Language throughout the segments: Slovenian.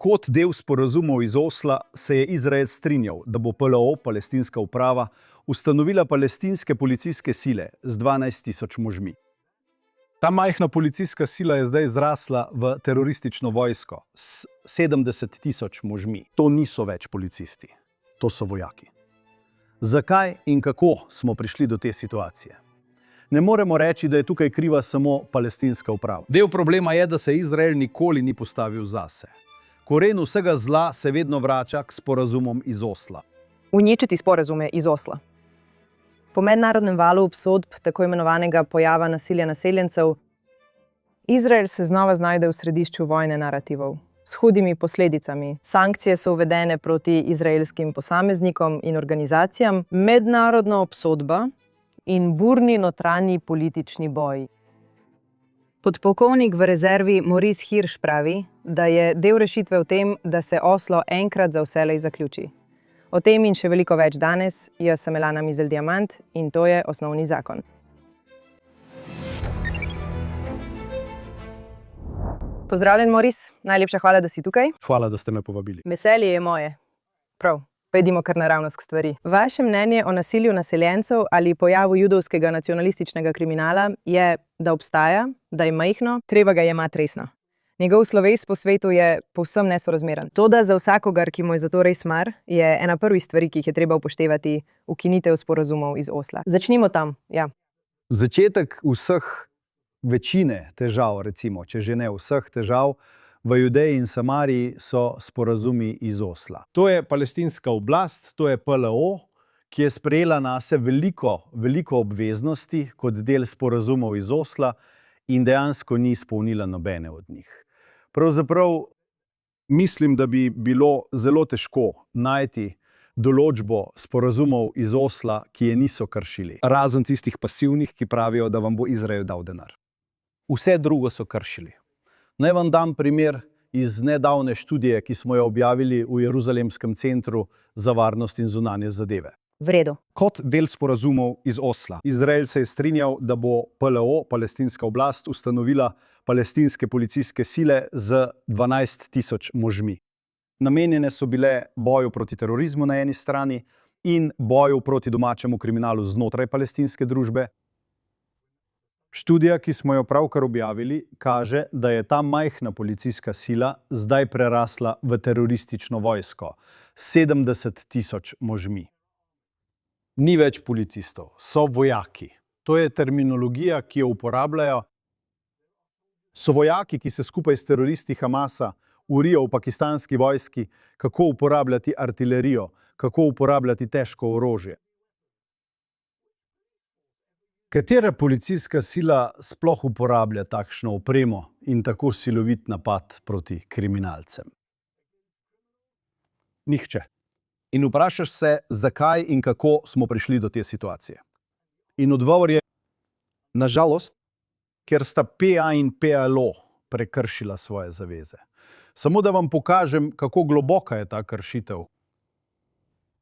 Kot del sporazumov iz Osla se je Izrael strinjal, da bo PLO, palestinska uprava, ustanovila palestinske policijske sile z 12.000 možmi. Ta majhna policijska sila je zdaj zrasla v teroristično vojsko s 70.000 možmi. To niso več policisti, to so vojaki. Zakaj in kako smo prišli do te situacije? Ne moremo reči, da je tukaj kriva samo palestinska uprava. Del problema je, da se Izrael nikoli ni postavil zase. Koren vsega zla se vedno vrača k sporazumom iz Osla. Uničiti sporazume iz Osla. Po mednarodnem valu obsodb tako imenovanega pojava nasilja naseljencev, Izrael se znova znajde v središču vojne narativov s hudimi posledicami. Sankcije so uvedene proti izraelskim posameznikom in organizacijam, mednarodna obsodba in burni notranji politični boj. Podpolkovnik v rezervi Maurice Hirsch pravi, da je del rešitve v tem, da se Oslo enkrat za vselej zaključi. O tem in še veliko več danes. Jaz sem Elana Mizelj-Diamant in to je Osnovni zakon. Pozdravljen, Maurice. Najlepša hvala, da si tukaj. Hvala, da ste me povabili. Veselje je moje. Prav, pojdimo kar naravnost k stvari. Vaše mnenje o nasilju naseljencev ali pojavu judovskega nacionalističnega kriminala je, da obstaja, da je majhno, treba ga jemati resno. Njegov sloves po svetu je povsem nesorazmeren. Toda za vsakogar, ki mu je za to res mar, je ena prvih stvari, ki jih je treba upoštevati, ukinitev sporazumov iz Osla. Začnimo tam, ja. Začetek večine težav, recimo, če že ne vseh težav, v Judeji in Samariji so sporazumi iz Osla. To je palestinska oblast, to je PLO, ki je sprejela nase veliko obveznosti kot del sporazumov iz Osla in dejansko ni izpolnila nobene od njih. Pravzaprav mislim, da bi bilo zelo težko najti določbo sporazumov iz Osla, ki je niso kršili. Razen tistih pasivnih, ki pravijo, da vam bo Izrael dal denar. Vse drugo so kršili. Naj vam dam primer iz nedavne študije, ki smo jo objavili v Jeruzalemskem centru za varnost in zunanje zadeve. V redu. Kot del sporazumov iz Osla, Izrael se je strinjal, da bo PLO, palestinska oblast, ustanovila palestinske policijske sile z 12.000 možmi. Namenjene so bile boju proti terorizmu na eni strani in boju proti domačemu kriminalu znotraj palestinske družbe. Študija, ki smo jo pravkar objavili, kaže, da je ta majhna policijska sila zdaj prerasla v teroristično vojsko s 70.000 možmi. Ni več policistov, so vojaki. To je terminologija, ki jo uporabljajo. So vojaki, ki se skupaj s teroristi Hamasa urijo v pakistanski vojski, kako uporabljati artilerijo, kako uporabljati težko orožje. Katera policijska sila sploh uporablja takšno opremo in tako silovit napad proti kriminalcem? Nihče. In vprašaš se, zakaj in kako smo prišli do te situacije. In odgovor je, nažalost, ker sta PA in PLO prekršila svoje zaveze. Samo da vam pokažem, kako globoka je ta kršitev.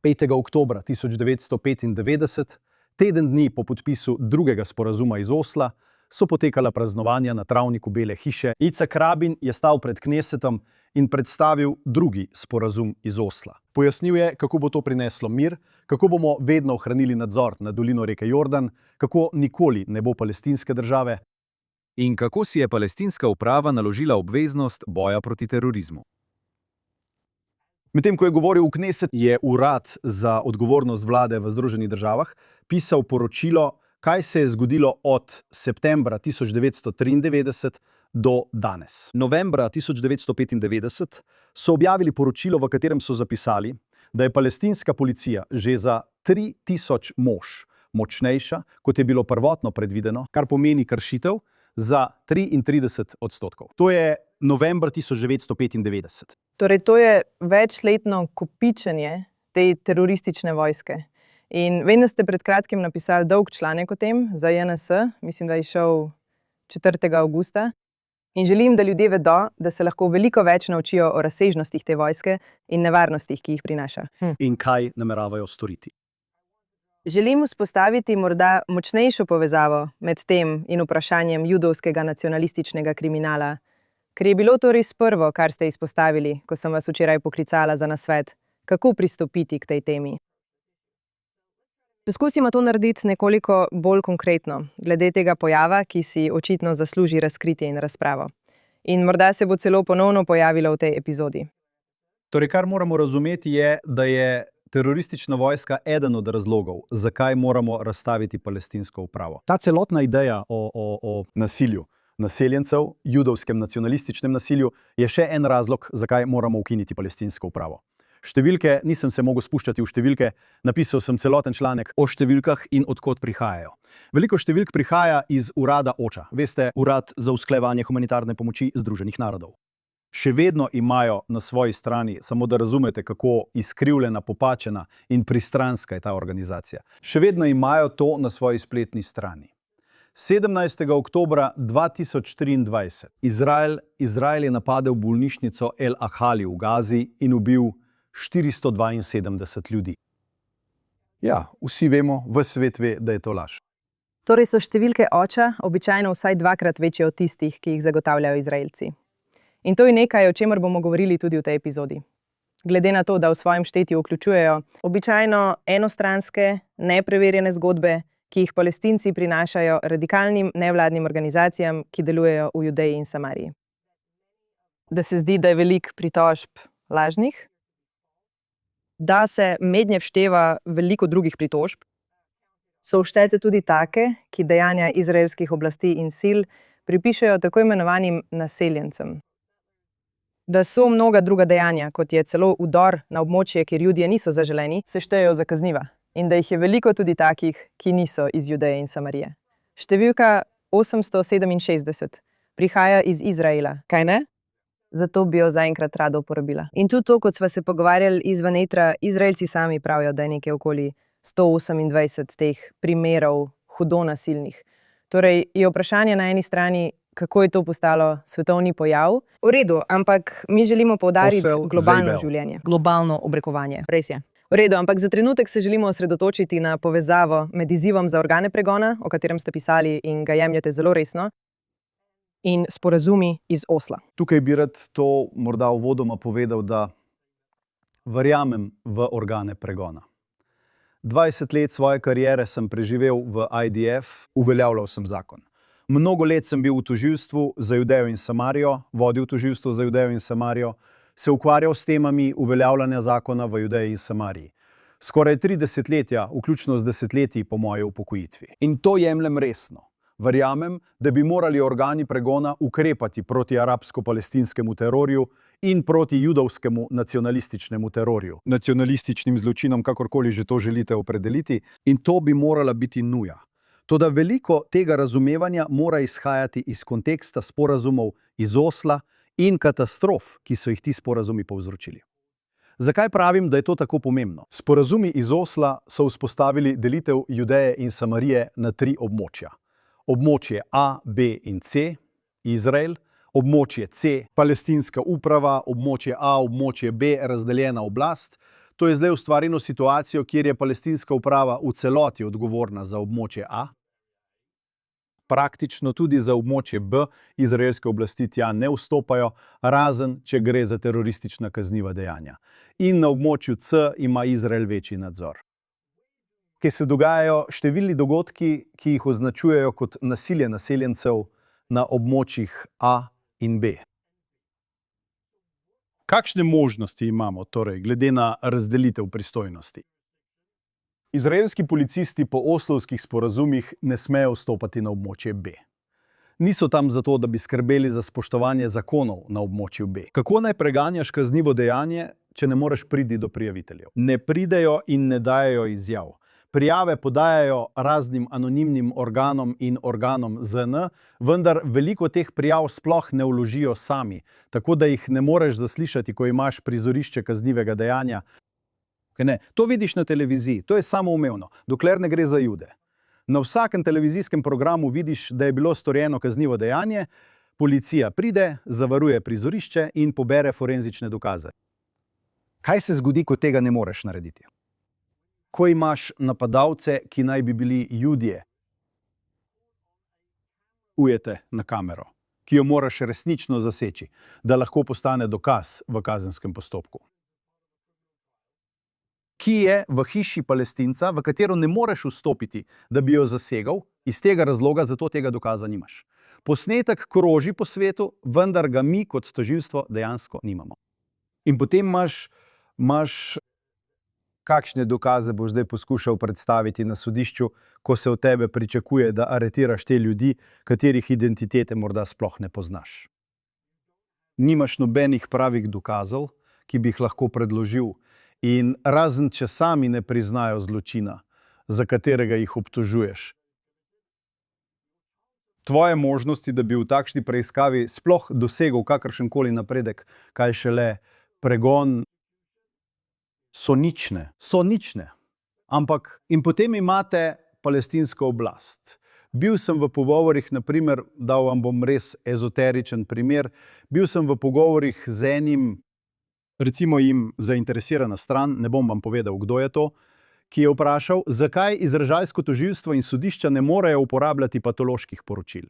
5. oktobra 1995, teden dni po podpisu drugega sporazuma iz Osla, so potekala praznovanja na travniku Bele hiše. Icak Rabin je stal pred Knesetom in predstavil drugi sporazum iz Osla. Pojasnil je, kako bo to prineslo mir, kako bomo vedno ohranili nadzor nad dolino reke Jordan, kako nikoli ne bo palestinske države in kako si je palestinska uprava naložila obveznost boja proti terorizmu. Medtem ko je govoril v Kneset, je Urad za odgovornost vlade v Združenih državah pisal poročilo, kaj se je zgodilo od septembra 1993 do danes. Novembra 1995 so objavili poročilo, v katerem so zapisali, da je palestinska policija že za 3.000 mož močnejša, kot je bilo prvotno predvideno, kar pomeni kršitev za 33%. To je novembra 1995. Torej, to je večletno kopičenje te teroristične vojske. In vem, da ste pred kratkim napisali dolg članek o tem za JNS, mislim, da je šel 4. avgusta. In želim, da ljudje vedo, da se lahko veliko več naučijo o razsežnostih te vojske in nevarnostih, ki jih prinaša. In kaj nameravajo storiti? Želim vzpostaviti morda močnejšo povezavo med tem in vprašanjem judovskega nacionalističnega kriminala, Ker je bilo to res prvo, kar ste izpostavili, ko sem vas včeraj poklicala za nasvet, kako pristopiti k tej temi. Poskusimo to narediti nekoliko bolj konkretno, glede tega pojava, ki si očitno zasluži razkritje in razpravo. In morda se bo celo ponovno pojavilo v tej epizodi. Torej, kar moramo razumeti je, da je teroristična vojska eden od razlogov, zakaj moramo razstaviti palestinsko upravo. Ta celotna ideja o nasilju naseljencev, judovskem nacionalističnem nasilju, je še en razlog, zakaj moramo ukiniti palestinsko upravo. Številke, nisem se mogel spuščati v številke, napisal sem celoten članek o številkah in odkot prihajajo. Veliko številk prihaja iz urada OČA, veste, Urad za usklajevanje humanitarne pomoči Združenih narodov. Še vedno imajo na svoji strani, samo da razumete, kako izkrivljena, popačena in pristranska je ta organizacija. Še vedno imajo to na svoji spletni strani. 17. oktobra 2023 Izrael je napadel bolnišnico El Ahali v Gazi in ubil 472 ljudi. Ja, vsi vemo, ves svet ve, da je to laž. Torej so številke OČA običajno vsaj dvakrat večje od tistih, ki jih zagotavljajo Izraelci. In to je nekaj, o čemer bomo govorili tudi v tej epizodi. Glede na to, da v svojem štetju vključujejo običajno enostranske, nepreverjene zgodbe, ki jih Palestinci prinašajo radikalnim nevladnim organizacijam, ki delujejo v Judeji in Samariji. Da se zdi, da je veliko pritožb lažnih, da se mednje všteva veliko drugih pritožb, so vštete tudi take, ki dejanja izraelskih oblasti in sil pripišejo tako imenovanim naseljencem. Da so mnoga druga dejanja, kot je celo vdor na območje, kjer Judje niso zaželeni, se štejejo za kazniva. In da jih je veliko tudi takih, ki niso iz Judeje in Samarije. Številka 867 prihaja iz Izraela, kaj ne? Zato bi jo zaenkrat rada uporabila. In tudi to, kot sva se pogovarjali izven etra, Izraelci sami pravijo, da je nekaj okoli 128 teh primerov hudo nasilnih. Torej je vprašanje na eni strani, kako je to postalo svetovni pojav. V redu, ampak mi želimo poudariti globalno življenje, globalno obrekovanje. Res je. V redu, ampak za trenutek se želimo osredotočiti na povezavo med izzivom za organe pregona, o katerem ste pisali in ga jemljete zelo resno, in sporazumi iz Osla. Tukaj bi rad to morda uvodoma povedal, da verjamem v organe pregona. 20 let svoje kariere sem preživel v IDF, uveljavljal sem zakon. Mnogo let sem bil v tožilstvu za Judejo in Samarijo, vodil tožilstvo za Judejo in Samarijo, se ukvarjal s temami uveljavljanja zakona v Judeji in Samariji. Skoraj 3 desetletja, vključno z desetletji po moji upokojitvi. In to jemljem resno. Verjamem, da bi morali organi pregona ukrepati proti arabsko-palestinskemu terorju in proti judovskemu nacionalističnemu terorju. Nacionalističnim zločinom, kakorkoli že to želite opredeliti, in to bi morala biti nuja. Toda veliko tega razumevanja mora izhajati iz konteksta sporazumov iz Osla in katastrof, ki so jih ti sporazumi povzročili. Zakaj pravim, da je to tako pomembno? Sporazumi iz Osla so vzpostavili delitev Judeje in Samarije na 3 območja. Območje A, B in C, Izrael, območje C, palestinska uprava, območje A, območje B, razdeljena oblast. To je zdaj ustvarjeno situacijo, kjer je palestinska uprava v celoti odgovorna za območje A. Praktično tudi za območje B izraelske oblasti tja ne vstopajo, razen če gre za teroristična kazniva dejanja. In na območju C ima Izrael večji nadzor. Kjer se dogajajo številni dogodki, ki jih označujejo kot nasilje naseljencev na območjih A in B. Kakšne možnosti imamo torej, glede na razdelitev pristojnosti? Izraelski policisti po oslovskih sporazumih ne smejo vstopati na območje B. Niso tam zato, da bi skrbeli za spoštovanje zakonov na območju B. Kako naj preganjaš kaznivo dejanje, če ne moreš priti do prijaviteljev? Ne pridejo in ne dajejo izjav. Prijave podajajo raznim anonimnim organom in organom ZN, vendar veliko teh prijav sploh ne vložijo sami, tako da jih ne moreš zaslišati, ko imaš prizorišče kaznivega dejanja. Ne, to vidiš na televiziji, to je samoumevno, dokler ne gre za Jude. Na vsakem televizijskem programu vidiš, da je bilo storjeno kaznivo dejanje, policija pride, zavaruje prizorišče in pobere forenzične dokaze. Kaj se zgodi, ko tega ne moreš narediti? Ko imaš napadalce, ki naj bi bili Judje, ujete na kamero, ki jo moraš resnično zaseči, da lahko postane dokaz v kazenskem postopku. Ki je v hiši Palestinca, v katero ne moreš vstopiti, da bi jo zasegal, iz tega razloga, zato tega dokaza nimaš. Posnetek kroži po svetu, vendar ga mi kot tožilstvo dejansko nimamo. In potem imaš kakšne dokaze boš zdaj poskušal predstaviti na sodišču, ko se od tebe pričakuje, da aretiraš te ljudi, katerih identitete morda sploh ne poznaš. Nimaš nobenih pravih dokazov, ki bi jih lahko predložil, in razen če sami ne priznajo zločina, za katerega jih obtožuješ. Tvoje možnosti, da bi v takšni preiskavi sploh dosegel kakršenkoli napredek, kaj šele pregon, so nične. Ampak in potem imate palestinsko oblast. Bil sem v pogovorih, naprimer, dal vam bom res ezoteričen primer, bil sem v pogovorih z enim, recimo jim zainteresirana stran, ne bom vam povedal, kdo je to, ki je vprašal, zakaj izražalsko tožilstvo in sodišča ne morejo uporabljati patoloških poročil.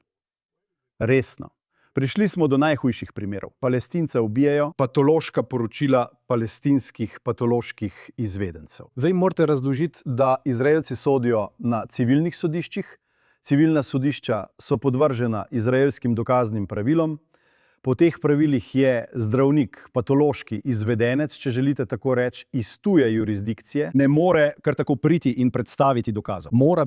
Resno. Prišli smo do najhujših primerov. Palestince ubijajo, patološka poročila palestinskih patoloških izvedencev. Zdaj morate razložiti, da Izraelci sodijo na civilnih sodiščih, civilna sodišča so podvržena izraelskim dokaznim pravilom, po teh pravilih je zdravnik patološki izvedenec, če želite tako reči, iz tuje jurisdikcije, ne more kar tako priti in predstaviti dokazov. Mora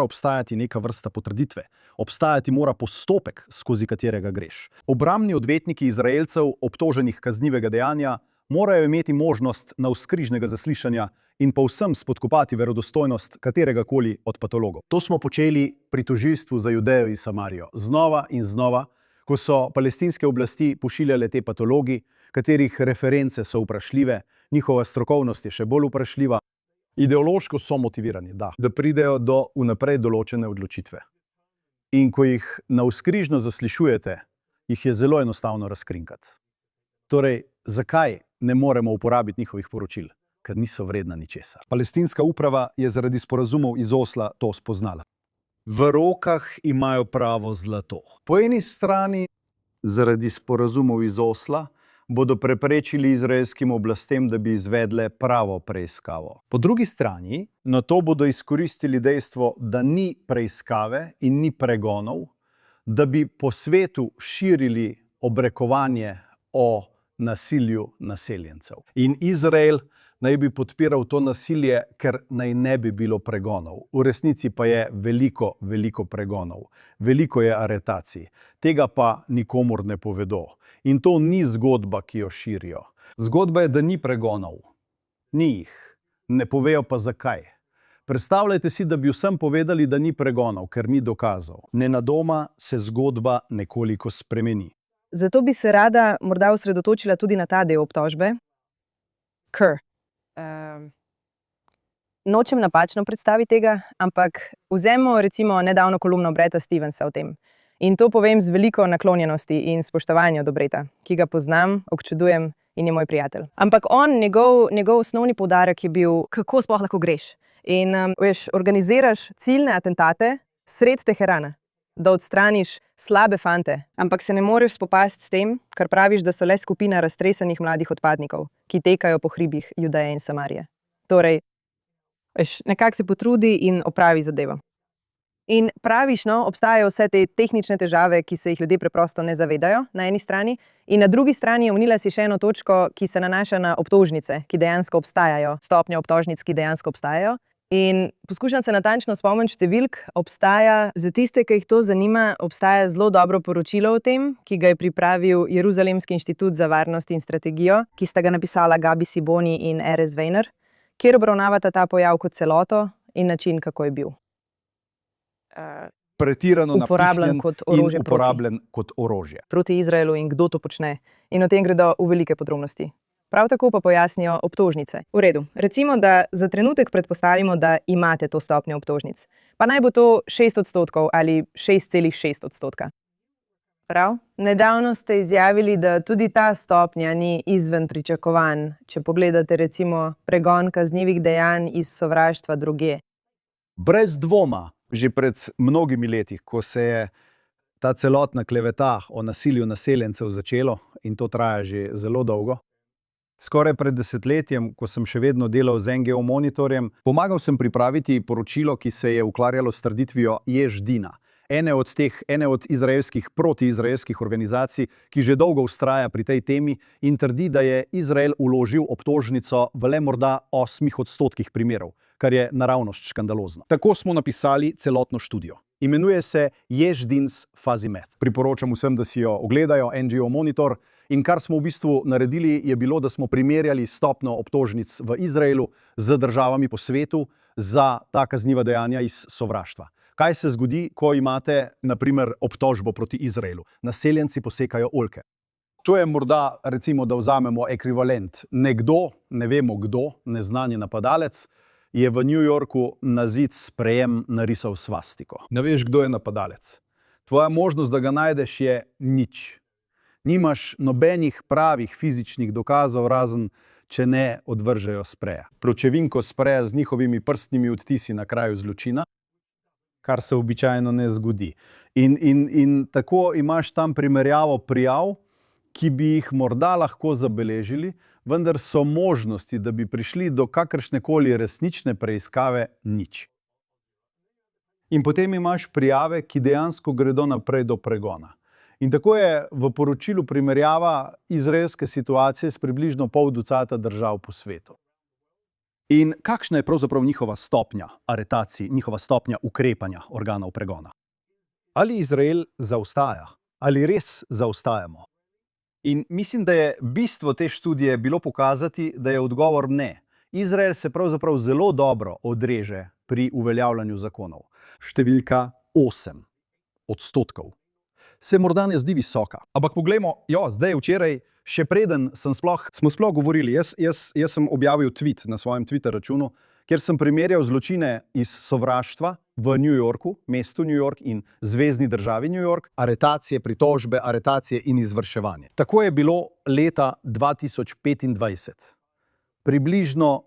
obstajati neka vrsta potrditve. Obstajati mora postopek, skozi katerega greš. Obrambni odvetniki Izraelcev, obtoženih kaznivega dejanja, morajo imeti možnost navzkrižnega zaslišanja in povsem spodkopati verodostojnost kateregakoli od patologov. To smo počeli pri tožilstvu za Judejo in Samarijo. Znova in znova, ko so palestinske oblasti pošiljale te patologi, katerih reference so vprašljive, njihova strokovnost je še bolj vprašljiva, ideološko so motivirani, da pridejo do vnaprej določene odločitve. In ko jih navzkrižno zaslišujete, jih je zelo enostavno razkrinkati. Torej, zakaj ne moremo uporabiti njihovih poročil? Ker niso vredna ničesar. Palestinska uprava je zaradi sporazumov iz Osla to spoznala. V rokah imajo pravo zlato. Po eni strani, zaradi sporazumov iz Osla, bodo preprečili izraelskim oblastem, da bi izvedle pravo preiskavo. Po drugi strani, na to bodo izkoristili dejstvo, da ni preiskave in ni pregonov, da bi po svetu širili obrekovanje o nasilju naseljencev. In Izrael naj bi podpiral to nasilje, ker naj ne bi bilo pregonov. V resnici pa je veliko pregonov. Veliko je aretacij. Tega pa nikomur ne povedo. In to ni zgodba, ki jo širijo. Zgodba je, da ni pregonov. Ni jih. Ne povejo pa zakaj. Predstavljajte si, da bi vsem povedali, da ni pregonov, ker ni dokazov. Nenadoma se zgodba nekoliko spremeni. Zato bi se rada morda osredotočila tudi na ta del obtožbe. Nočem napačno predstaviti tega, ampak vzemimo recimo nedavno kolumno Bretta Stevensa o tem. In to povem z veliko naklonjenosti in spoštovanja do Bretta, ki ga poznam, občudujem in je moj prijatelj. Ampak njegov osnovni poudarek je bil, kako sploh lahko greš. In organiziraš ciljne atentate sred Teherana, da odstraniš slabe fante, ampak se ne moreš spopasti s tem, kar praviš, da so le skupina raztresenih mladih odpadnikov, ki tekajo po hribih Judeje in Samarije. Torej, nekako se potrudi in opravi zadevo. In praviš, obstajajo vse te tehnične težave, ki se jih ljudje preprosto ne zavedajo, na eni strani, in na drugi strani omenila si še eno točko, ki se nanaša na obtožnice, ki dejansko obstajajo, stopnje obtožnic, ki dejansko obstajajo. In poskušam se natančno spomniti številk, obstaja, za tiste, ki jih to zanima, obstaja zelo dobro poročilo o tem, ki ga je pripravil Jeruzalemski inštitut za varnost in strategijo, ki sta ga napisala Gabi Siboni in Erez Weiner, kjer obravnavata ta pojav kot celoto in način, kako je bil. Pretirano uporabljen kot orožje proti Izraelu in kdo to počne. In o tem gredo v velike podrobnosti. Prav tako pa pojasnijo obtožnice. V redu, recimo, da za trenutek predpostavimo, da imate to stopnjo obtožnic. Pa naj bo to 6% ali 6,6%. Prav? Nedavno ste izjavili, da tudi ta stopnja ni izven pričakovanj, če pogledate recimo pregon kaznivih dejanj iz sovraštva drugje. Brez dvoma, že pred mnogimi leti, ko se je ta celotna kleveta o nasilju naseljencev začelo in to traja že zelo dolgo. Skoraj pred desetletjem, ko sem še vedno delal z NGO Monitorjem, pomagal sem pripraviti poročilo, ki se je ukvarjalo s trditvijo Yesh Dina, ene od izraelskih protiizraelskih organizacij, ki že dolgo vztraja pri tej temi in trdi, da je Izrael vložil obtožnico v le morda 8% primerov, kar je naravnost škandalozno. Tako smo napisali celotno študijo. Imenuje se Yesh Din's Fuzzy Math. Priporočam vsem, da si jo ogledajo, NGO Monitor. In kar smo v bistvu naredili, je bilo, da smo primerjali stopnjo obtožnic v Izraelu z državami po svetu za ta kazniva dejanja iz sovraštva. Kaj se zgodi, ko imate, na primer, obtožbo proti Izraelu? Naseljenci posekajo oljke. To je morda, recimo, da vzamemo ekvivalent. Nekdo, ne vemo kdo, neznani napadalec, je v New Yorku na zid sprejem narisal svastiko. Ne veš, kdo je napadalec. Tvoja možnost, da ga najdeš, je nič. Nimaš nobenih pravih fizičnih dokazov, razen če ne odvržejo spreja. Pločevinko spreja z njihovimi prstnimi odtisi na kraju zločina, kar se običajno ne zgodi. In tako imaš tam primerjavo prijav, ki bi jih morda lahko zabeležili, vendar so možnosti, da bi prišli do kakršnekoli resnične preiskave, nič. In potem imaš prijave, ki dejansko gredo naprej do pregona. In tako je v poročilu primerjava izraelske situacije s približno pol ducata držav po svetu. In kakšna je pravzaprav njihova stopnja aretacij, njihova stopnja ukrepanja organov pregona? Ali Izrael zaostaja? Ali res zaostajamo? In mislim, da je bistvo te študije bilo pokazati, da je odgovor ne. Izrael se pravzaprav zelo dobro odreže pri uveljavljanju zakonov. Številka 8% se morda ne zdi visoka. Ampak poglejmo, zdaj včeraj, še preden smo sploh govorili, jaz sem objavil tweet na svojem Twitter računu, kjer sem primerjal zločine iz sovraštva v New Yorku, mestu New York in zvezni državi New York, aretacije, pritožbe, aretacije in izvrševanje. Tako je bilo leta 2025. Približno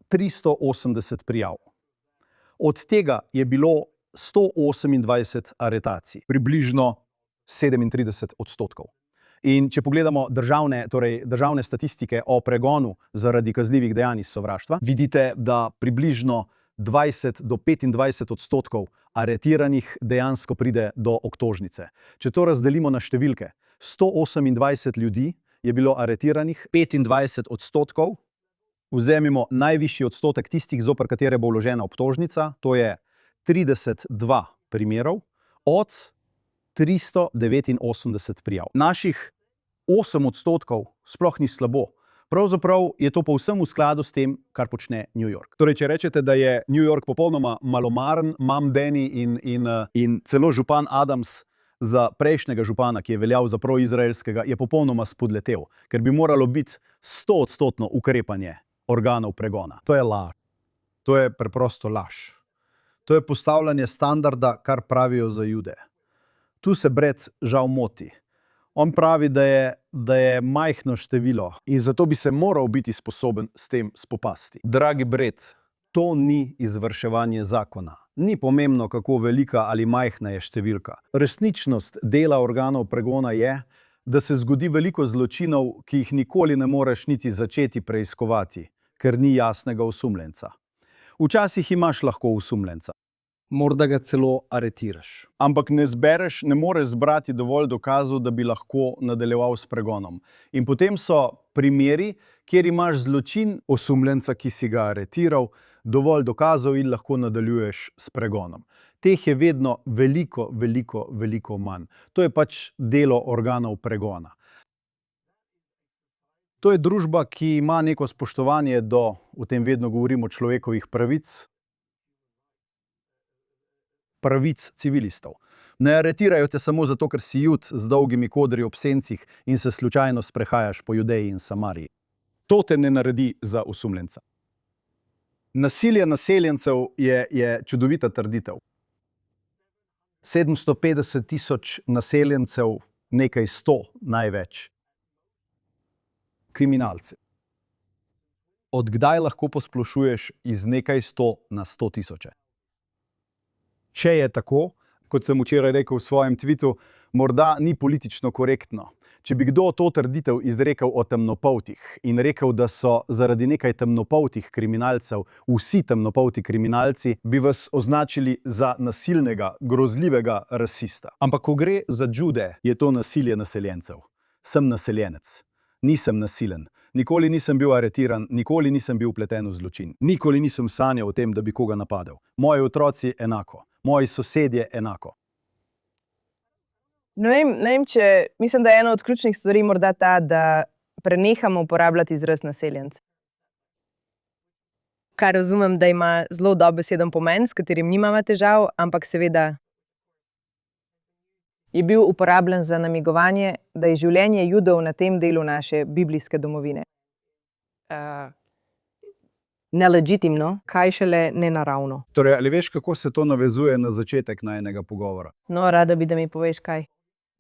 380 prijav. Od tega je bilo 128 aretacij, približno 37%. In če pogledamo državne statistike o pregonu zaradi kaznivih dejanj iz sovraštva, vidite, da približno 20 do 25% aretiranih dejansko pride do obtožnice. Če to razdelimo na številke, 128 ljudi je bilo aretiranih, 25%, vzemimo najvišji odstotek tistih, zoper katere bo vložena obtožnica, to je 32 primerov od 389 prijav. Naših 8% sploh ni slabo. Pravzaprav je to povsem v skladu s tem, kar počne New York. Torej, če rečete, da je New York popolnoma malomaren, Mamdani in celo župan Adams za prejšnjega župana, ki je veljal za proizraelskega, je popolnoma spodletel, ker bi moralo biti 100% ukrepanje organov pregona. To je laž. To je preprosto laž. To je postavljanje standarda, kar pravijo za Jude. Tu se Brett žal moti. On pravi, da je majhno število in zato bi se moral biti sposoben s tem spopasti. Dragi Brett, to ni izvrševanje zakona. Ni pomembno, kako velika ali majhna je številka. Resničnost dela organov pregona je, da se zgodi veliko zločinov, ki jih nikoli ne moreš niti začeti preiskovati, ker ni jasnega osumljenca. Včasih imaš lahko osumljenca. Morda ga celo aretiraš. Ampak ne moreš zbrati dovolj dokazov, da bi lahko nadaljeval s pregonom. In potem so primeri, kjer imaš zločin osumljenca, ki si ga aretiral, dovolj dokazov in lahko nadaljuješ s pregonom. Teh je vedno veliko manj. To je pač delo organov pregona. To je družba, ki ima neko spoštovanje do, o tem vedno govorimo, človekovih pravic civilistov. Ne aretirajo te samo zato, ker si Jud z dolgimi kodri ob sencih in se slučajno sprehajaš po Judeji in Samariji. To te ne naredi za osumljenca. Nasilje naseljencev je čudovita trditev. 750 000 naseljencev, nekaj 100 največ. Kriminalci. Od kdaj lahko posplošuješ iz nekaj 100 na 100 000? Če je tako, kot sem včeraj rekel v svojem twitu, morda ni politično korektno. Če bi kdo to trditev izrekel o temnopoltih in rekel, da so zaradi nekaj temnopoltih kriminalcev vsi temnopolti kriminalci, bi vas označili za nasilnega, grozljivega rasista. Ampak ko gre za Jude, je to nasilje naseljencev. Sem naseljenec. Nisem nasilen. Nikoli nisem bil aretiran, nikoli nisem bil vpleten v zločin. Nikoli nisem sanjal o tem, da bi koga napadel. Moji otroci enako. Moji sosedje enako. Ne vem, če mislim, da je ena od ključnih stvari morda ta, da prenehamo uporabljati izraz naseljenec. Kar razumem, da ima zelo dobeseden pomen, s katerim nimamo težav, ampak seveda je bil uporabljen za namigovanje, da je življenje Judov na tem delu naše biblijske domovine nelegitimno, kaj šele nenaravno. Torej, ali veš, kako se to navezuje na začetek najinega pogovora? No, rada bi, da mi poveš kaj.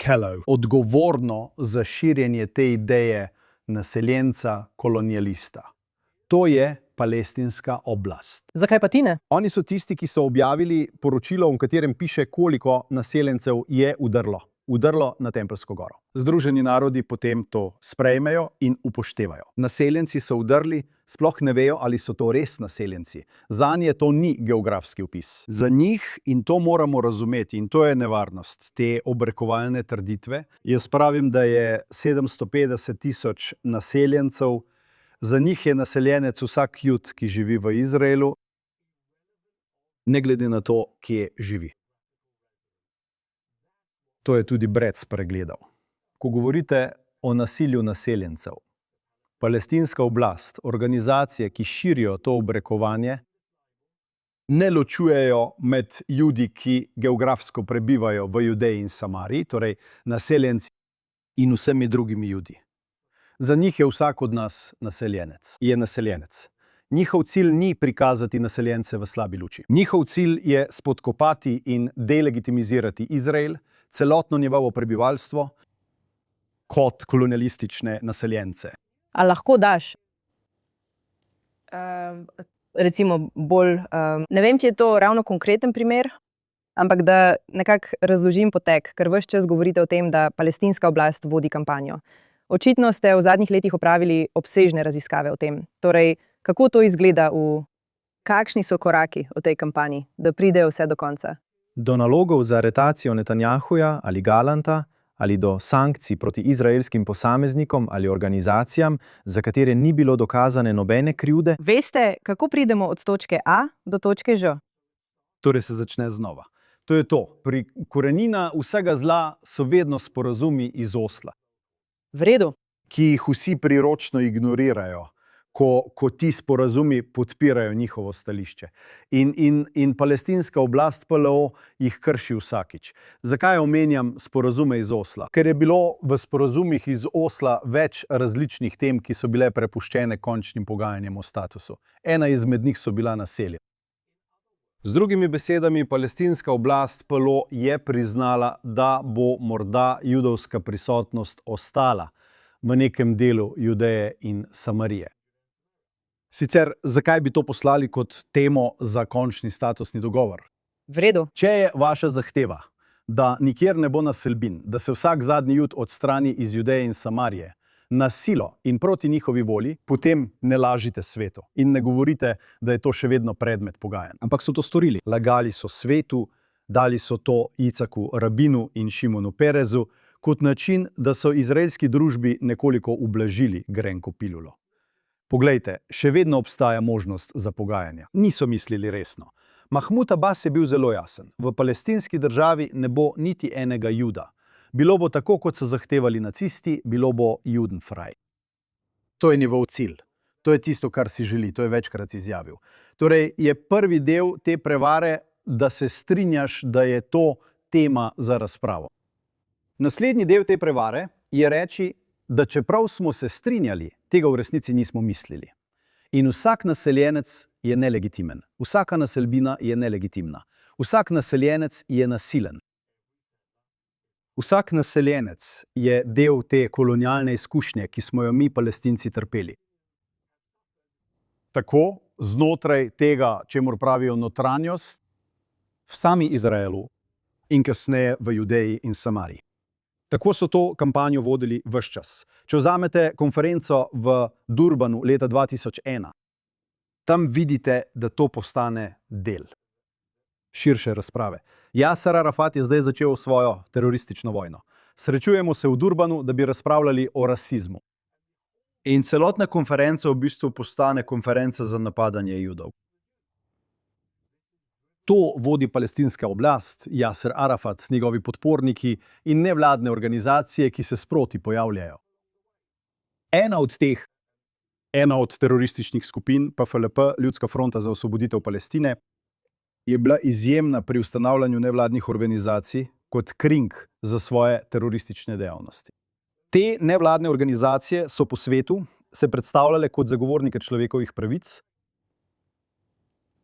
Hello. Odgovorno za širjenje te ideje naseljenca kolonialista. To je palestinska oblast. Zakaj pa ti ne? Oni so tisti, ki so objavili poročilo, v katerem piše, koliko naseljencev je udrlo na Tempeljsko goro. Združeni narodi potem to sprejmejo in upoštevajo. Naseljenci so udrli, sploh ne vejo, ali so to res naseljenci. Zanje to ni geografski vpis. Za njih, in to moramo razumeti, in to je nevarnost te obrekovalne trditve, jaz pravim, da je 750 000 naseljencev, za njih je naseljenec vsak Jud, ki živi v Izraelu, ne glede na to, kje živi. To je tudi Brec pregledal. Ko govorite o nasilju naseljencev, palestinska oblast, organizacije, ki širijo to obrekovanje, ne ločujejo med Judi, ki geografsko prebivajo v Judeji in Samariji, torej naseljenci, in vsemi drugimi Judi. Za njih je vsak od nas naseljenec. Je naseljenec. Njihov cilj ni prikazati naseljence v slabi luči. Njihov cilj je spodkopati in delegitimizirati Izrael, celotno njegovo prebivalstvo, kot kolonialistične naseljence. A lahko daš? Recimo bolj, ne vem, če je to ravno konkreten primer, ampak da nekako razložim potek, ker ves čas govorite o tem, da palestinska oblast vodi kampanjo. Očitno ste v zadnjih letih opravili obsežne raziskave o tem. Torej, kako to izgleda kakšni so koraki v tej kampanji, da pridejo vse do konca? Do nalogov za aretacijo Netanjahuja ali Galanta ali do sankcij proti izraelskim posameznikom ali organizacijam, za katere ni bilo dokazane nobene krivde. Veste, kako pridemo od točke A do točke Ž? Torej se začne znova. To je to. Korenina vsega zla so vedno sporazumi iz Osla, V redu. ki jih vsi priročno ignorirajo, ko ti sporazumi podpirajo njihovo stališče. In palestinska oblast PLO jih krši vsakič. Zakaj omenjam sporazume iz Osla? Ker je bilo v sporazumih iz Osla več različnih tem, ki so bile prepuščene končnim pogajanjem o statusu. Ena izmed njih so bila naselja. Z drugimi besedami, palestinska oblast PLO je priznala, da bo morda judovska prisotnost ostala v nekem delu Judeje in Samarije. Sicer, zakaj bi to poslali kot temo za končni statusni dogovor? V redu. Če je vaša zahteva, da nikjer ne bo naselbin, da se vsak zadnji Jud odstrani iz Judeje in Samarije, na silo in proti njihovi volji, potem ne lažite svetu in ne govorite, da je to še vedno predmet pogajanj. Ampak so to storili. Lagali so svetu, dali so to Icaku Rabinu in Šimonu Perezu kot način, da so izraelski družbi nekoliko ublažili grenko pilulo. Poglejte, še vedno obstaja možnost za pogajanja. Niso mislili resno. Mahmud Abbas je bil zelo jasen. V palestinski državi ne bo niti enega Juda. Bilo bo tako, kot so zahtevali nacisti, bilo bo Judenfrei. To je njegov cilj. To je tisto, kar si želi. To je večkrat izjavil. Torej je prvi del te prevare, da se strinjaš, da je to tema za razpravo. Naslednji del te prevare je reči, da čeprav smo se strinjali, tega v resnici nismo mislili. In vsak naseljenec je nelegitimen. Vsaka naselbina je nelegitimna. Vsak naseljenec je nasilen. Vsak naseljenec je del te kolonialne izkušnje, ki smo jo mi, Palestinci, trpeli. Tako znotraj tega, čemur pravijo notranjost, v sami Izraelu in kasneje v Judeji in Samariji. Tako so to kampanjo vodili ves čas. Če vzamete konferenco v Durbanu leta 2001, tam vidite, da to postane del širše razprave. Jaser Arafat je zdaj začel svojo teroristično vojno. Srečujemo se v Durbanu, da bi razpravljali o rasizmu. In celotna konferenca v bistvu postane konferenca za napadanje Judov. To vodi palestinska oblast, Jaser Arafat, njegovi podporniki in nevladne organizacije, ki se sproti pojavljajo. Ena od terorističnih skupin, PFLP, Ljudska fronta za osvoboditev Palestine, je bila izjemna pri ustanavljanju nevladnih organizacij kot kring za svoje teroristične dejavnosti. Te nevladne organizacije so po svetu se predstavljale kot zagovornike človekovih pravic,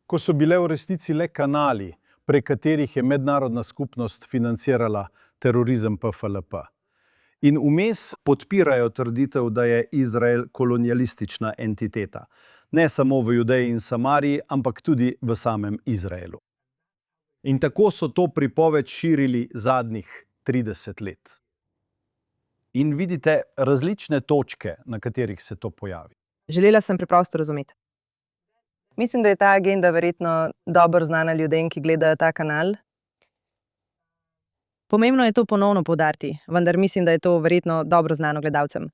ko so bile v resnici le kanali, prek katerih je mednarodna skupnost financirala terorizem PFLP. In vmes podpirajo trditev, da je Izrael kolonialistična entiteta. Ne samo v Judeji in Samariji, ampak tudi v samem Izraelu. In tako so to pripoved širili zadnjih 30 let. In vidite različne točke, na katerih se to pojavi. Želela sem preprosto razumeti. Mislim, da je ta agenda verjetno dobro znana ljudem, ki gledajo ta kanal. Pomembno je to ponovno poudariti, vendar mislim, da je to verjetno dobro znano gledalcem.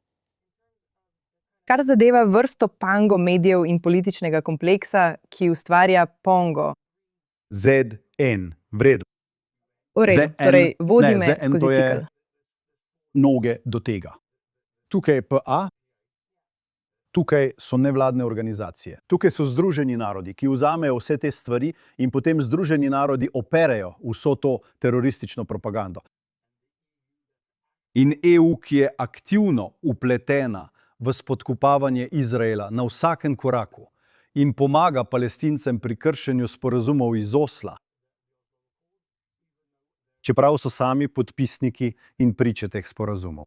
Kar zadeva vrsto pango medijev in političnega kompleksa, ki ustvarja Pongo. ZN, v redu. V redu, torej vodi me skozi cikel. Noge do tega. Tukaj je PA, tukaj so nevladne organizacije. Tukaj so Združeni narodi, ki vzamejo vse te stvari in potem Združeni narodi operejo vso to teroristično propagando. In EU, ki je aktivno vpletena v spodkopavanje Izraela na vsakem koraku in pomaga Palestincem pri kršenju sporazumov iz Osla, čeprav so sami podpisniki in priče teh sporazumov.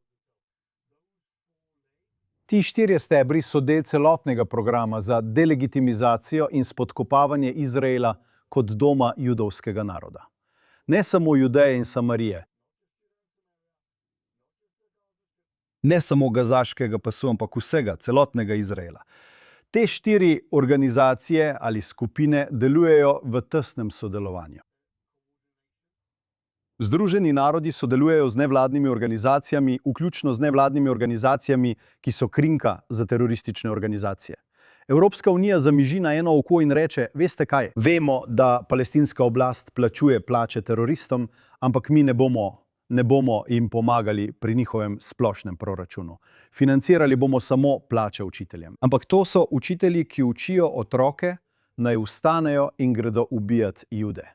Ti 4 stebri so del celotnega programa za delegitimizacijo in spodkopavanje Izraela kot doma judovskega naroda. Ne samo Judeje in Samarije, ne samo gazaškega pasu, ampak vsega, celotnega Izraela. Te 4 organizacije ali skupine delujejo v tesnem sodelovanju. Združeni narodi sodelujejo z nevladnimi organizacijami, vključno z nevladnimi organizacijami, ki so krinka za teroristične organizacije. Evropska unija zamiži na eno oko in reče, veste kaj, vemo, da palestinska oblast plačuje plače teroristom, ampak mi ne bomo jim pomagali pri njihovem splošnem proračunu. Financirali bomo samo plače učiteljem. Ampak to so učitelji, ki učijo otroke, naj vstanejo in gredo ubijati Jude.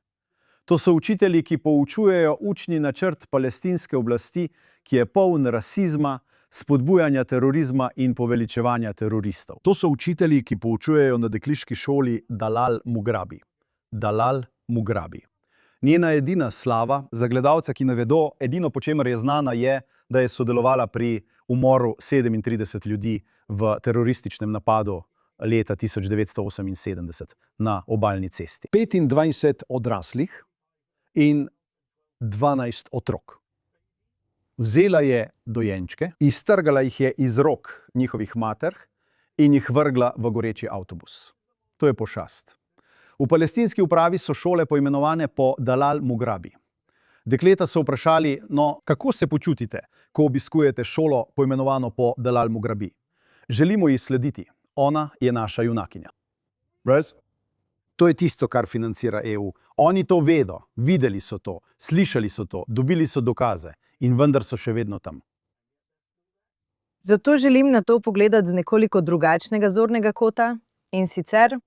To so učitelji, ki poučujejo učni načrt palestinske oblasti, ki je poln rasizma, spodbujanja terorizma in poveličevanja teroristov. To so učitelji, ki poučujejo na dekliški šoli Dalal Mugrabi. Dalal Mugrabi. Njena edina slava, za gledalce, ki ne vedo, edino po čemer je znana, je, da je sodelovala pri umoru 37 ljudi v terorističnem napadu leta 1978 na obalni cesti. 25 odraslih in 12 otrok. Vzela je dojenčke, iztrgala jih je iz rok njihovih mater in jih vrgla v goreči avtobus. To je pošast. V palestinski upravi so šole poimenovane po Dalal Mugrabi. Dekleta so vprašali, no, kako se počutite, ko obiskujete šolo poimenovano po Dalal Mugrabi? Želimo ji slediti. Ona je naša junakinja. Res? To je tisto, kar financira EU. Oni to vedo, videli so to, slišali so to, dobili so dokaze in vendar so še vedno tam. Zato želim na to pogledati z nekoliko drugačnega zornega kota in sicer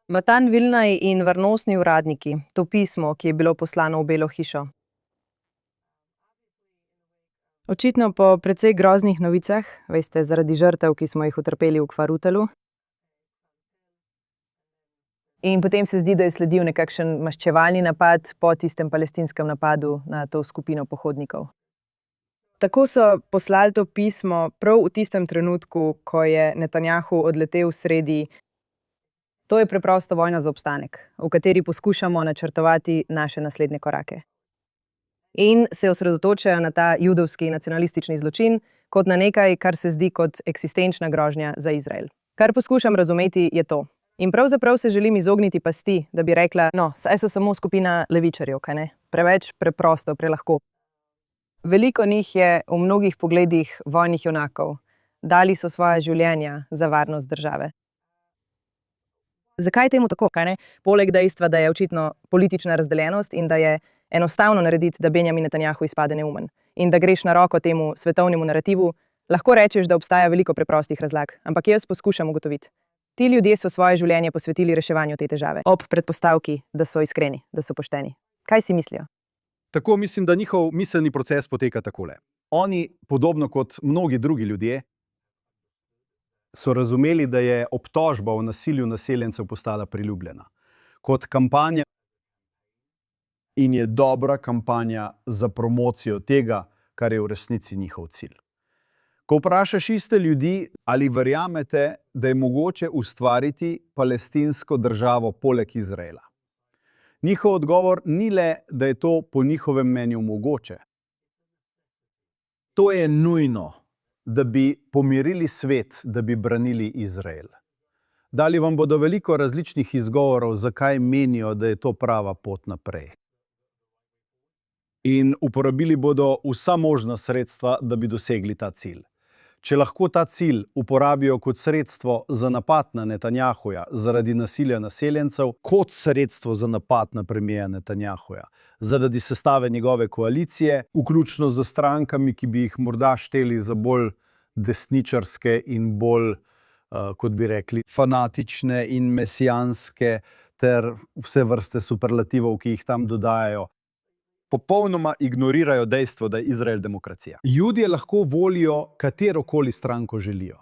Matan Vilnaj in varnostni uradniki, to pismo, ki je bilo poslano v Belo hišo. Očitno po precej groznih novicah, veste, zaradi žrtev, ki smo jih utrpeli v Kvarutelu. In potem se zdi, da je sledil nekakšen maščevalni napad po tistem palestinskem napadu na to skupino pohodnikov. Tako so poslali to pismo prav v tistem trenutku, ko je Netanjahu odletel sredi. To je preprosto vojna za obstanek, v kateri poskušamo načrtovati naše naslednje korake. in se osredotočajo na ta judovski nacionalistični zločin kot na nekaj, kar se zdi kot eksistenčna grožnja za Izrael. Kar poskušam razumeti, je to. In pravzaprav se želim izogniti pasti, da bi rekla, no, saj so samo skupina levičarjev, kaj ne? Preveč preprosto, prelahko. Veliko njih je v mnogih pogledih vojnih junakov. Dali so svoja življenja za varnost države. Zakaj je temu tako, kaj ne? Poleg dejstva, da je očitno politična razdeljenost in da je enostavno narediti, da Benjamin Netanjahu izpade neumen in da greš na roko temu svetovnemu narativu, lahko rečeš, da obstaja veliko preprostih razlag, ampak jaz poskušam ugotoviti. Ti ljudje so svoje življenje posvetili reševanju te težave, ob predpostavki, da so iskreni, da so pošteni. Kaj si mislijo? Tako mislim, da njihov miselni proces poteka takole. Oni, podobno kot mnogi drugi ljudje, so razumeli, da je obtožba o nasilju naseljencev postala priljubljena kot kampanja in je dobra kampanja za promocijo tega, kar je v resnici njihov cilj. Ko vprašaš iste ljudi, ali verjamete, da je mogoče ustvariti palestinsko državo poleg Izraela, njihov odgovor ni le, da je to po njihovem mnenju mogoče. To je nujno, da bi pomirili svet, da bi branili Izrael. Dali vam bodo veliko različnih izgovorov, zakaj menijo, da je to prava pot naprej. In uporabili bodo vsa možna sredstva, da bi dosegli ta cilj. Če lahko ta cilj uporabijo kot sredstvo za napad na Netanjahuja zaradi nasilja naseljencev, kot sredstvo za napad na premierja Netanjahuja, zaradi sestave njegove koalicije, vključno z strankami, ki bi jih morda šteli za bolj desničarske in bolj, kot bi rekli, fanatične in mesijanske, ter vse vrste superlativov, ki jih tam dodajajo, popolnoma ignorirajo dejstvo, da je Izrael demokracija. Judje lahko volijo katerokoli stranko želijo.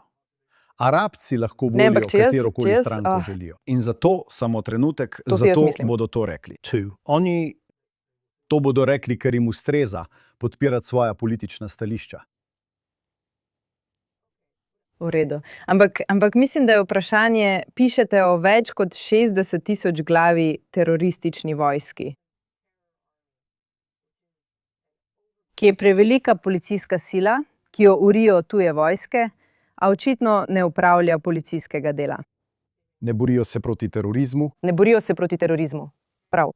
Arabci lahko volijo katerokoli stranko želijo. In zato, samo trenutek, zato bodo to rekli. Oni to bodo rekli, ker jim ustreza podpirati svoja politična stališča. V redu. Ampak mislim, da je vprašanje, pišete o več kot 60.000 glavi teroristični vojski, ki je prevelika policijska sila, ki jo urijo tuje vojske, a očitno ne upravlja policijskega dela. Ne borijo se proti terorizmu. Ne borijo se proti terorizmu. Prav.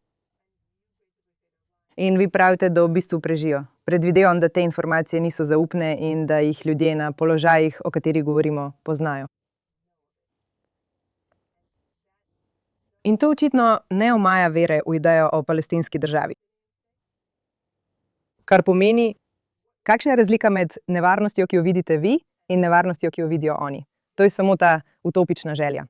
In vi pravite, da v bistvu prežijo. Predvidevam, da te informacije niso zaupne in da jih ljudje na položajih, o katerih govorimo, poznajo. In to očitno ne omaja vere v idejo o palestinski državi. Kar pomeni, kakšna je razlika med nevarnostjo, ki jo vidite vi, in nevarnostjo, ki jo vidijo oni. To je samo ta utopična želja.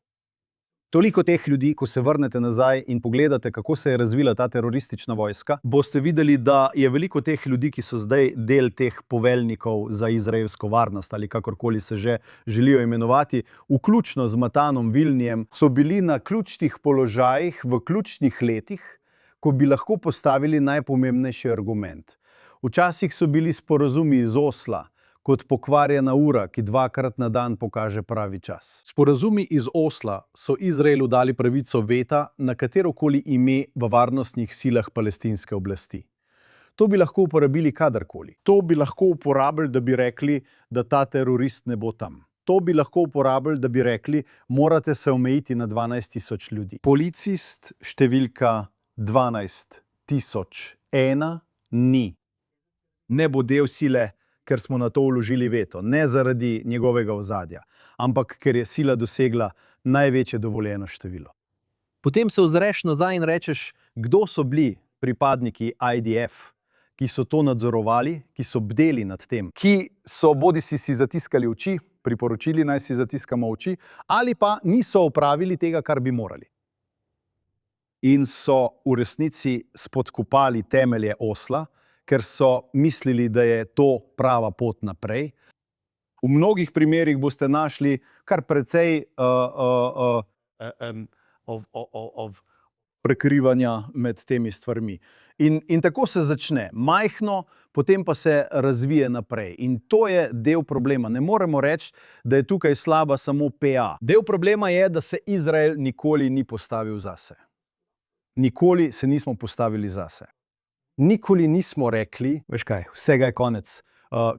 Toliko teh ljudi, ko se vrnete nazaj in pogledate, kako se je razvila ta teroristična vojska, boste videli, da je veliko teh ljudi, ki so zdaj del teh poveljnikov za izraelsko varnost ali kakorkoli se že želijo imenovati, vključno z Matanom Vilnijem, so bili na ključnih položajih v ključnih letih, ko bi lahko postavili najpomembnejši argument. Včasih so bili sporazumi iz Osla kot pokvarjena ura, ki dvakrat na dan pokaže pravi čas. Sporazumi iz Osla so Izraelu dali pravico veta na katerokoli ime v varnostnih silah palestinske oblasti. To bi lahko uporabili kadarkoli. To bi lahko uporabili, da bi rekli, da ta terorist ne bo tam. To bi lahko uporabili, da bi rekli, morate se omejiti na 12.000 ljudi. Policist številka 12.001 ni. Ne bo del sile, ker smo na to vložili veto, ne zaradi njegovega ozadja, ampak ker je sila dosegla največje dovoljeno število. Potem se ozreš nazaj in rečeš, kdo so bili pripadniki IDF, ki so to nadzorovali, ki so bdeli nad tem, ki so bodisi si zatiskali oči, priporočili naj si zatiskamo oči, ali pa niso opravili tega, kar bi morali. In so v resnici spodkopali temelje Osla, ker so mislili, da je to prava pot naprej. V mnogih primerih boste našli kar precej prekrivanja med temi stvarmi. In tako se začne. Majhno, potem pa se razvije naprej. In to je del problema. Ne moremo reči, da je tukaj slaba samo PA. Del problema je, da se Izrael nikoli ni postavil zase. Nikoli se nismo postavili zase. Nikoli nismo rekli, veš kaj, vsega je konec.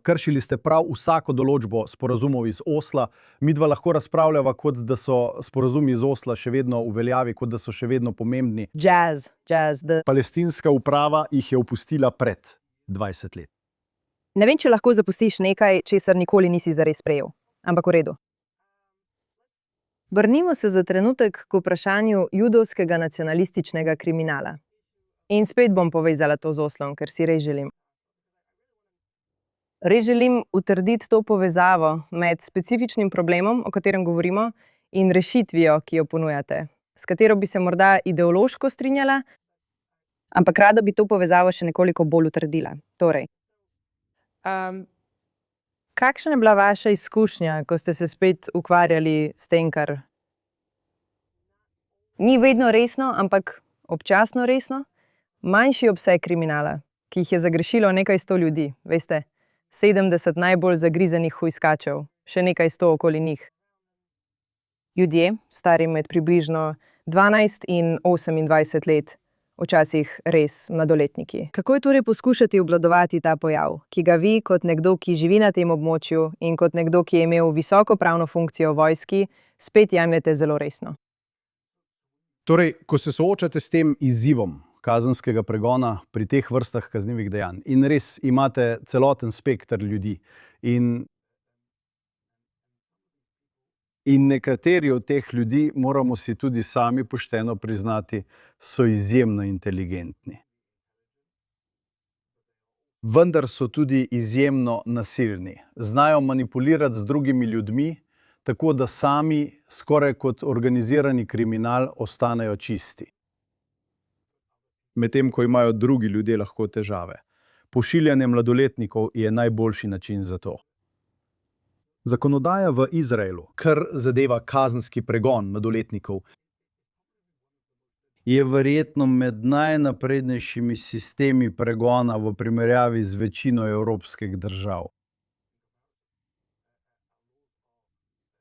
Kršili ste prav vsako določbo sporazumov iz Osla. Midva lahko razpravljava, kot da so sporazumi iz Osla še vedno v veljavi, kot da so še vedno pomembni. Jazz, Palestinska uprava jih je opustila pred 20 let. Ne vem, če lahko zapustiš nekaj, česar nikoli nisi zares sprejel. Ampak v redu. Vrnimo se za trenutek k vprašanju judovskega nacionalističnega kriminala. In spet bom povezala to z Oslom, ker si res želim. Res želim utrditi to povezavo med specifičnim problemom, o katerem govorimo, in rešitvijo, ki jo ponujate, s katero bi se morda ideološko strinjala, ampak rada bi to povezavo še nekoliko bolj utrdila. Torej, kakšna je bila vaša izkušnja, ko ste se spet ukvarjali s tem, kar ni vedno resno, ampak občasno resno? Manjši obseg kriminala, ki jih je zagrešilo nekaj 100 ljudi, veste, 70 najbolj zagrizenih hujskačev, še nekaj 100 okoli njih. Ljudje, stari med približno 12 in 28 let, včasih res mladoletniki. Kako je torej poskušati obvladovati ta pojav, ki ga vi, kot nekdo, ki živi na tem območju in kot nekdo, ki je imel visoko pravno funkcijo v vojski, spet jemljete zelo resno? Torej, ko se soočate s tem izzivom kazenskega pregona pri teh vrstah kaznivih dejanj in res imate celoten spekter ljudi in nekateri od teh ljudi, moramo si tudi sami pošteno priznati, so izjemno inteligentni. Vendar so tudi izjemno nasilni. Znajo manipulirati z drugimi ljudmi, tako da sami, skoraj kot organizirani kriminal, ostanejo čisti. Medtem ko imajo drugi ljudje lahko težave. Pošiljanje mladoletnikov je najboljši način za to. Zakonodaja v Izraelu, kar zadeva kazenski pregon mladoletnikov, je verjetno med najnaprednejšimi sistemi pregona v primerjavi z večino evropskih držav.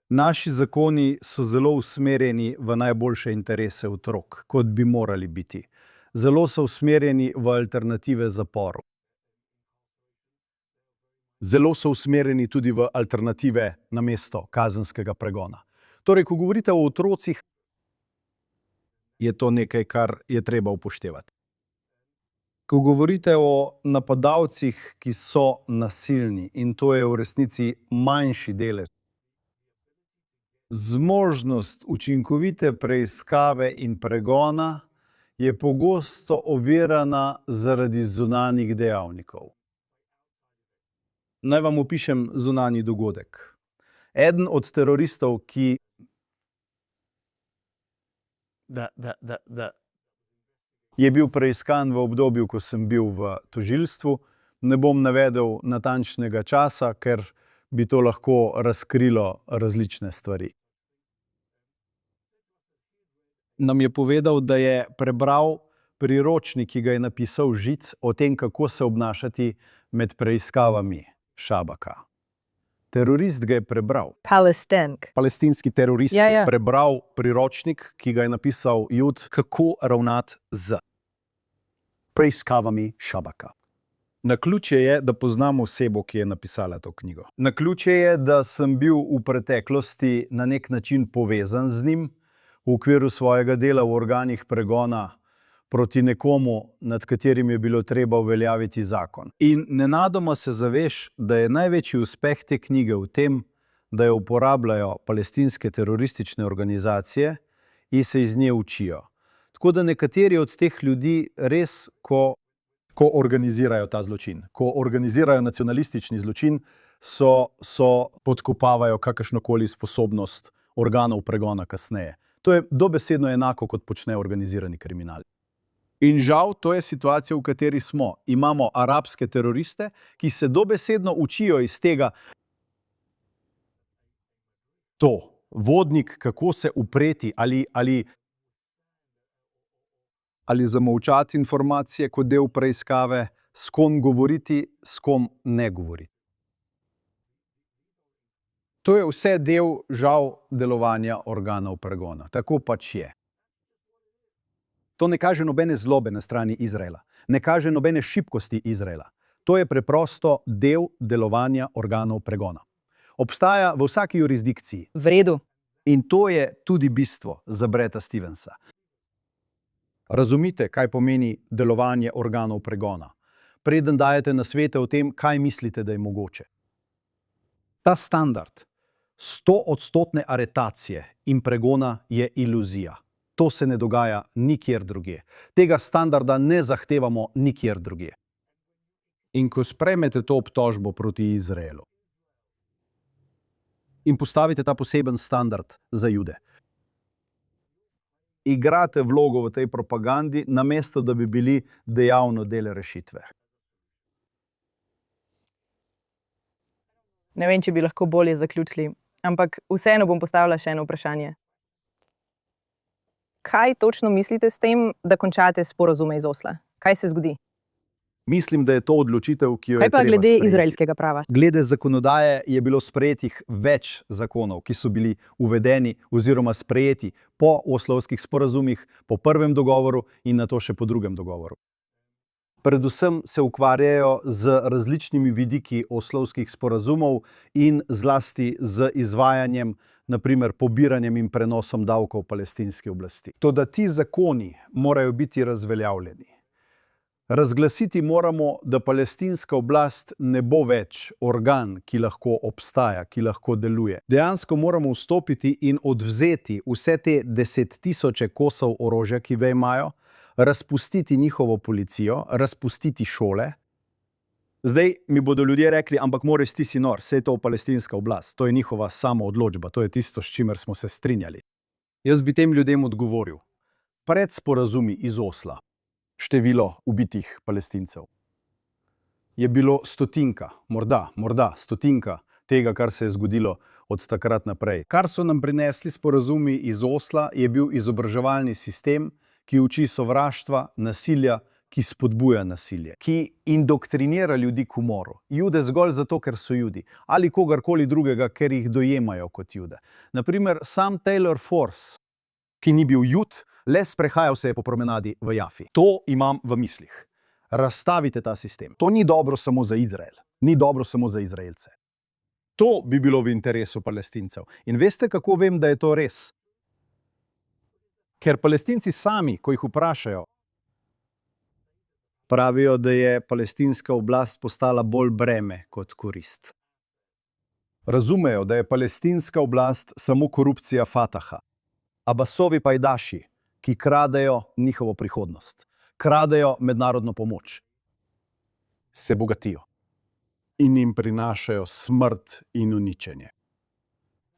Naši zakoni so zelo usmerjeni v najboljše interese otrok, kot bi morali biti. Zelo so usmerjeni v alternative zaporu. Zelo so usmerjeni tudi v alternative namesto kazenskega pregona. Torej, ko govorite o otrocih, je to nekaj, kar je treba upoštevati. Ko govorite o napadalcih, ki so nasilni, in to je v resnici manjši delež, zmožnost učinkovite preiskave in pregona je pogosto ovirana zaradi zunanjih dejavnikov. Naj vam opišem zunanji dogodek. Eden od teroristov, ki je bil preiskan v obdobju, ko sem bil v tožilstvu, ne bom navedel natančnega časa, ker bi to lahko razkrilo različne stvari. Nam je povedal, da je prebral priročnik, ki ga je napisal Žic, o tem, kako se obnašati med preiskavami Šabaka. Terorist ga je prebral. Palestinski terorist je prebral priročnik, ki ga je napisal Jud, kako ravnati z preiskavami Šabaka. Naključje je, da poznam osebo, ki je napisala to knjigo. Naključje je, da sem bil v preteklosti na nek način povezan z njim v okviru svojega dela v organih pregona proti nekomu, nad katerim je bilo treba uveljaviti zakon. In nenadoma se zaveš, da je največji uspeh te knjige v tem, da jo uporabljajo palestinske teroristične organizacije in se iz nje učijo. Tako da nekateri od teh ljudi res, ko organizirajo ta zločin, ko organizirajo nacionalistični zločin, podkopavajo kakršnokoli sposobnost organov pregona kasneje. To je dobesedno enako, kot počne organizirani kriminal. In žal, to je situacija, v kateri smo. Imamo arabske teroriste, ki se dobesedno učijo iz tega. To, vodnik, kako se upreti ali zamolčati informacije kot del preiskave, s kom govoriti, s kom ne govoriti. To je vse del, žal, delovanja organov pregona. Tako pač je. To ne kaže nobene zlobe na strani Izraela, ne kaže nobene šibkosti Izraela. To je preprosto del delovanja organov pregona. Obstaja v vsaki jurisdikciji. V redu. In to je tudi bistvo za Bretta Stevensa. Razumite, kaj pomeni delovanje organov pregona, preden dajete nasvete o tem, kaj mislite, da je mogoče. Ta standard 100% aretacije in pregona je iluzija. To se ne dogaja nikjer drugje. Tega standarda ne zahtevamo nikjer drugje. In ko sprejmete to obtožbo proti Izraelu in postavite ta poseben standard za Jude, igrate vlogo v tej propagandi, namesto da bi bili dejavno del rešitve. Ne vem, če bi lahko bolje zaključili, ampak vseeno bom postavila še eno vprašanje. Kaj točno mislite s tem, da končate sporazume iz Osla? Kaj se zgodi? Mislim, da je to odločitev, ki jo je Kaj pa treba glede sprejeti. izraelskega prava? Glede zakonodaje je bilo sprejetih več zakonov, ki so bili uvedeni oziroma sprejeti po oslovskih sporazumih, po prvem dogovoru in nato še po drugem dogovoru. Predvsem se ukvarjajo z različnimi vidiki oslovskih sporazumov in zlasti z izvajanjem, naprimer pobiranjem in prenosom davkov palestinske oblasti. Toda ti zakoni morajo biti razveljavljeni. Razglasiti moramo, da palestinska oblast ne bo več organ, ki lahko obstaja, ki lahko deluje. Dejansko moramo vstopiti in odvzeti vse te 10 000 kosov orožja, ki ga imajo, razpustiti njihovo policijo, razpustiti šole. Zdaj mi bodo ljudje rekli, ampak Moris, ti si nor, saj je to palestinska oblast, to je njihova samoodločba, to je tisto, s čimer smo se strinjali. Jaz bi tem ljudem odgovoril, pred sporazumi iz Osla, število ubitih Palestincev je bilo stotinka, morda stotinka tega, kar se je zgodilo od takrat naprej. Kar so nam prinesli sporazumi iz Osla, je bil izobraževalni sistem, ki uči sovraštva, nasilja, ki spodbuja nasilje, ki indoktrinira ljudi k umoru. Jude zgolj zato, ker so Judi, ali kogarkoli drugega, ker jih dojemajo kot Jude. Naprimer, sam Taylor Force, ki ni bil Jud, le sprehajal se je po promenadi v Jafi. To imam v mislih. Razstavite ta sistem. To ni dobro samo za Izrael, ni dobro samo za Izraelce. To bi bilo v interesu Palestincev. In veste, kako vem, da je to res? Ker Palestinci sami, ko jih vprašajo, pravijo, da je palestinska oblast postala bolj breme kot korist. Razumejo, da je palestinska oblast samo korupcija Fataha. Abbasovi pajdaši, ki kradejo njihovo prihodnost, kradejo mednarodno pomoč, se bogatijo in jim prinašajo smrt in uničenje.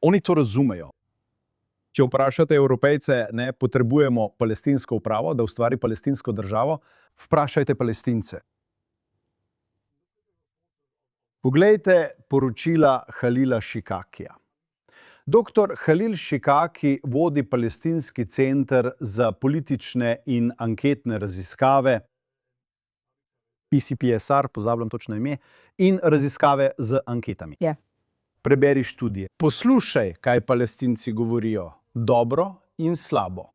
Oni to razumejo. Če vprašate Evropejce, ne, potrebujemo palestinsko upravo, da ustvari palestinsko državo, vprašajte Palestince. Poglejte poročila Halila Šikakija. Dr. Halil Šikaki vodi Palestinski center za politične in anketne raziskave, PCPSR, pozabljam točno ime, in raziskave z anketami. Ja. Preberi študije. Poslušaj, kaj Palestinci govorijo, dobro in slabo,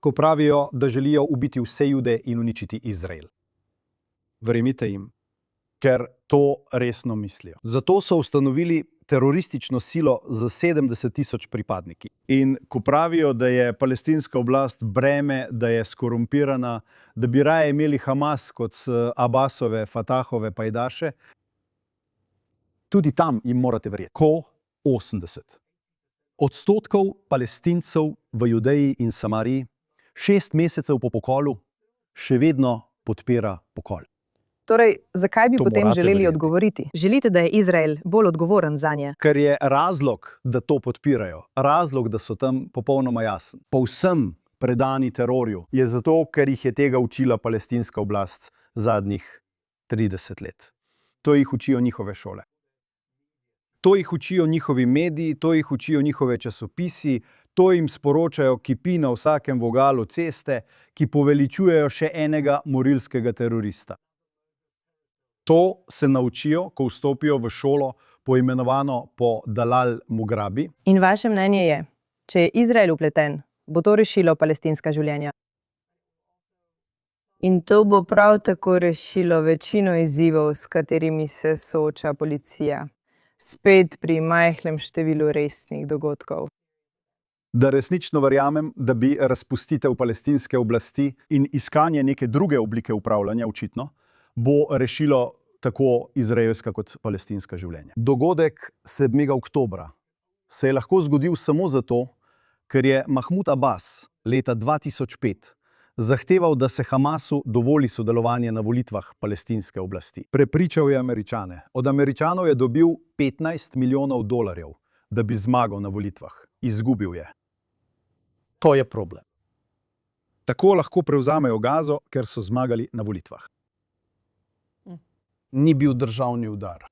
ko pravijo, da želijo ubiti vse Jude in uničiti Izrael. Verjemite jim, ker to resno mislijo. Zato so ustanovili teroristično silo z 70 000 pripadniki. In ko pravijo, da je palestinska oblast breme, da je skorumpirana, da bi raje imeli Hamas kot Abbasove, Fatahove pajdaše, tudi tam jim morate verjeti. Ko 80% Palestincev v Judeji in Samariji 6 mesecev po pokolu še vedno podpira pokol. Torej, zakaj bi To potem morate želeli verjeti. odgovoriti? Želite, da je Izrael bolj odgovoren zanje? Ker je razlog, da to podpirajo, razlog, da so tam popolnoma jasen, povsem predani terorju, je zato, ker jih je tega učila palestinska oblast zadnjih 30 let. To jih učijo njihove šole. To jih učijo njihovi mediji, to jih učijo njihove časopisi, to jim sporočajo kipi na vsakem vogalu ceste, ki poveličujejo še enega morilskega terorista. To se naučijo, ko vstopijo v šolo, poimenovano po Dalal Mugrabi. In vaše mnenje je, če je Izrael vpleten, bo to rešilo palestinska življenja? In to bo prav tako rešilo večino izzivov, s katerimi se sooča policija. Spet pri majhnem številu resnih dogodkov. Da resnično verjamem, da bi razpustitev palestinske oblasti in iskanje neke druge oblike upravljanja, očitno, bo rešilo tako izraelska kot palestinska življenja. Dogodek 7. oktobra se je lahko zgodil samo zato, ker je Mahmud Abbas leta 2005 zahteval, da se Hamasu dovoli sodelovanje na volitvah palestinske oblasti. Prepričal je Američane. Od Američanov je dobil $15 milijonov, da bi zmagal na volitvah. Izgubil je. To je problem. Tako lahko prevzamejo Gazo, ker so zmagali na volitvah. Ni bil državni udar.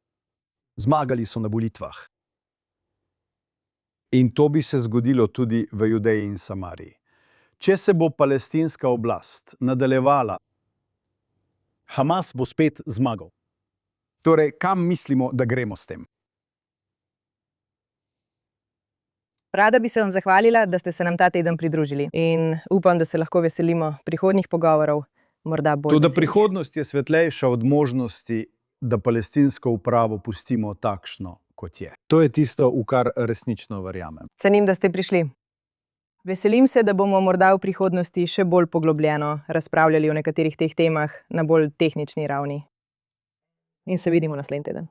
Zmagali so na volitvah. In to bi se zgodilo tudi v Judeji in Samariji. Če se bo palestinska oblast nadaljevala, Hamas bo spet zmagal. Torej, kam mislimo, da gremo s tem? Rada bi se vam zahvalila, da ste se nam ta teden pridružili. In upam, da se lahko veselimo prihodnjih pogovorov, morda bolj Toda veselih. prihodnost je svetlejša od možnosti, da palestinsko upravo pustimo takšno, kot je. To je tisto, v kar resnično verjamem. Cenim, da ste prišli. Veselim se, da bomo morda v prihodnosti še bolj poglobljeno razpravljali o nekaterih teh temah na bolj tehnični ravni. In se vidimo naslednji teden.